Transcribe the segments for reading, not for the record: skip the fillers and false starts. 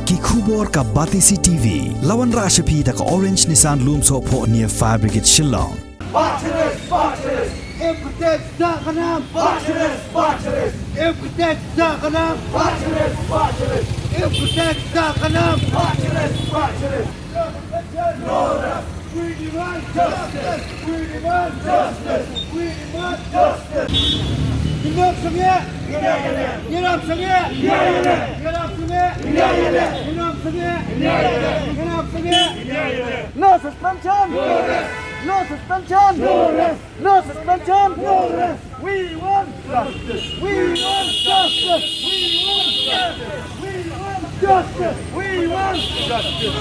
ki khubor ka Batisi TV lawan rashapi ta ka Orange Nissan Loom so pho near Fire Brigade Shillong Batteries Impotent Zakanam Batteries Impotent Zakanam Batteries Impotent Zakanam Batteries No rest. We demand justice. We demand justice. We demand justice. Get up, Samir. Get up, Samir. Get up, Samir. Get up, Samir. Get up, Samir. No suspension. No rest. No suspension. No rest. No suspension. No rest. We want justice. We want justice. We want justice. We want justice. We want justice.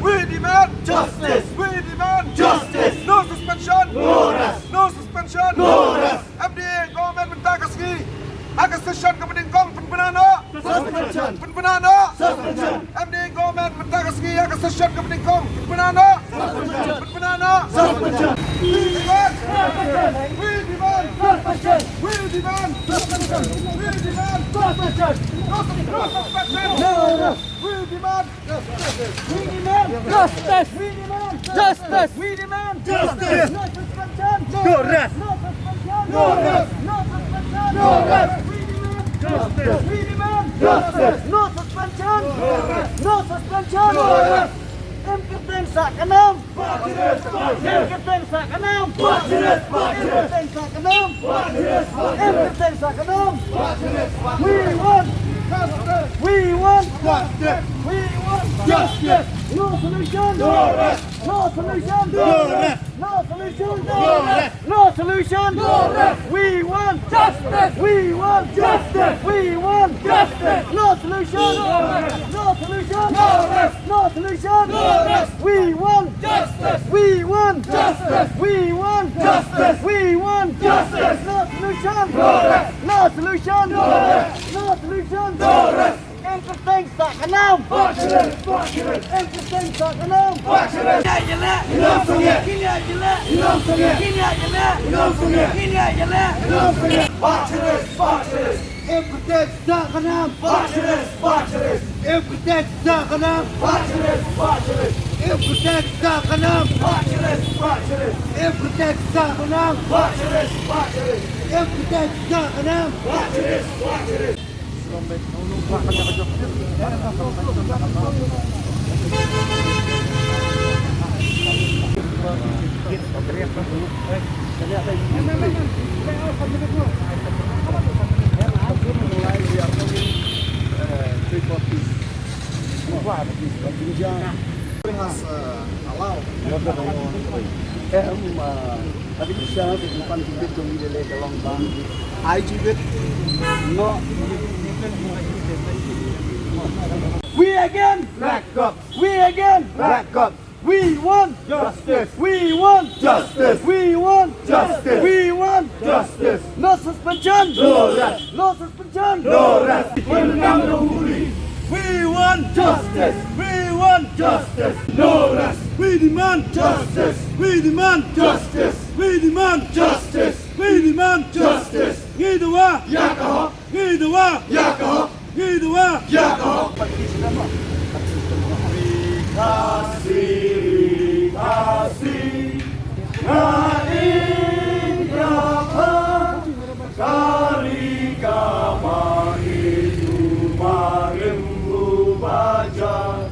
We demand justice. We demand justice. No suspension. No rest. No suspension. No rest. MDA government mentakasgi. Agastation kemudian kong penbenano. Suspension. Penbenano. Suspension. MDA government mentakasgi. Agastation kemudian kong penbenano. Suspension. Penbenano. Suspension. We demand. We demand. Suspension. We demand. Suspension. We demand. Suspension. No suspension. No rest. We demand justice. We demand justice. We demand justice. We demand justice. No suspension. No rest. No suspension. No rest. No suspension. No rest. We demand justice. We demand justice. No suspension. No rest. No suspension. No rest. Impotent Zakanam. Impotent Zakanam. Impotent Zakanam. Impotent Zakanam. We want justice. We want justice. We want justice. No solution. No rest. No solution. No rest. No solution. No rest. No solution. No rest. We want justice. We want justice. We want justice. No solution. No rest. No solution. No rest. No solution. No rest. We want justice. We want justice. We want justice. We want justice. No solution. No rest. No solution. No rest. No solution. No rest. Impotent Zakanam. Impotent Zakanam. Batteries. Impotent Zakanam. Batteries. Impotent Zakanam. Batteries. Impotent Zakanam. Batteries. Impotent Zakanam. Batteries. Impotent Zakanam. Batteries. We again black cops. We again black cops. We want justice. We want justice. We want justice. We want justice. No suspension. No rest. No suspension. No rest. We want justice. We want justice. No rest. We demand justice. We demand justice. We demand justice. We demand justice. Gidewa Yakaho. Gidewa Yakaho. Gidewa Yakaho. Kasih Nain Yapa Kari Kamari Tumarim Baja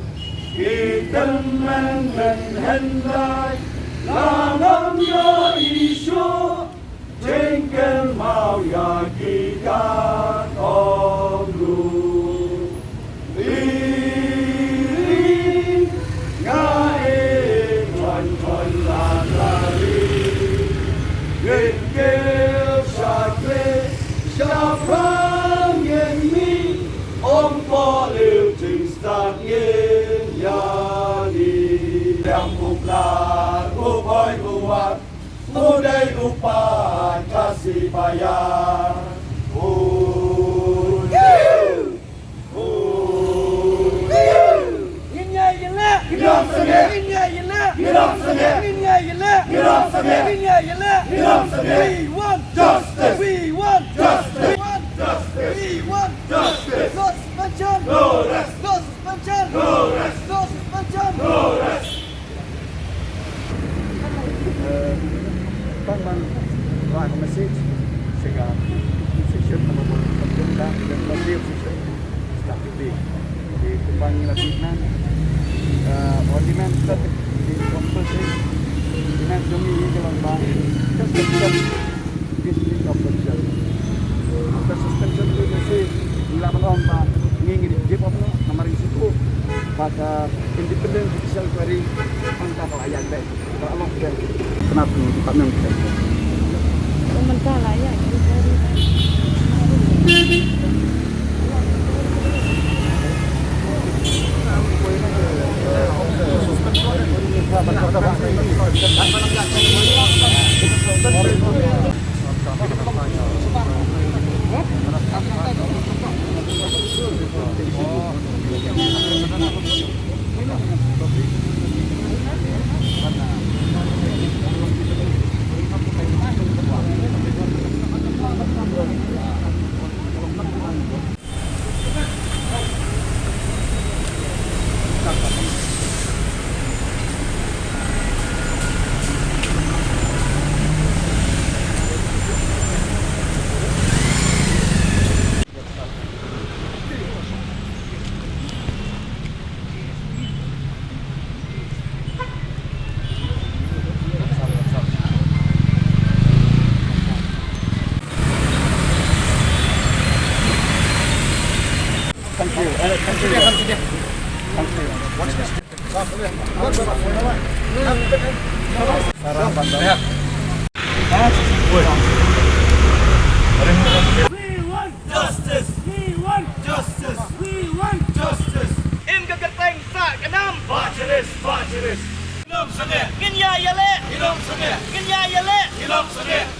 Kita menhendai Lanam ya isu Jengkel mau ya kita tolu Upah kasih bayar. We want justice. We want justice. We want justice. No suspension. No rest. No suspension. di kumbangi lapinan ordinan kita di kompulsi dengan demi jalan bang suspension district of social after suspension itu masih dilakukan orang ingin di jeep apa nomor itu pada independent judicial query angka pelayan deh kalau deh kenapa departemen kita Sementara layak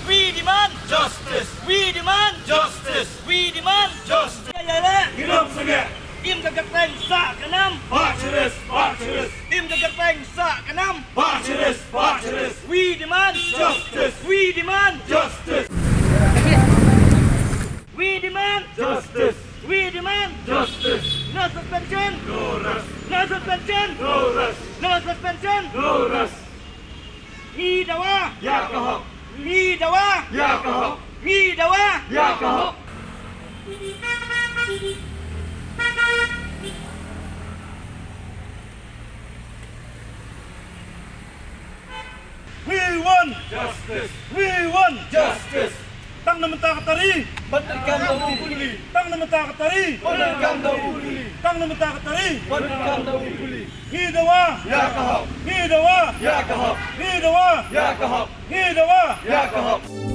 We demand justice. We demand justice. We demand justice. Im gagateng sa kanam. Im gagateng sa kanam. We demand justice. We demand justice. We demand justice. We demand justice. No suspension. No rest. No suspension. No rest. No suspension. No rest. Hidawa. Ya kahok. Hidawa. Ya kahok. Hidawa. Ya kahok. We want justice. We want justice. Tang naman takatari. Balikan daw uli. Tang naman takatari. Balikan daw uli. Tang naman takatari. Balikan daw uli. Hidawa. Ya kahok. Hidawa. Ya kahok. Hidawa. Ya kahok. Hidawa. Ya kahok.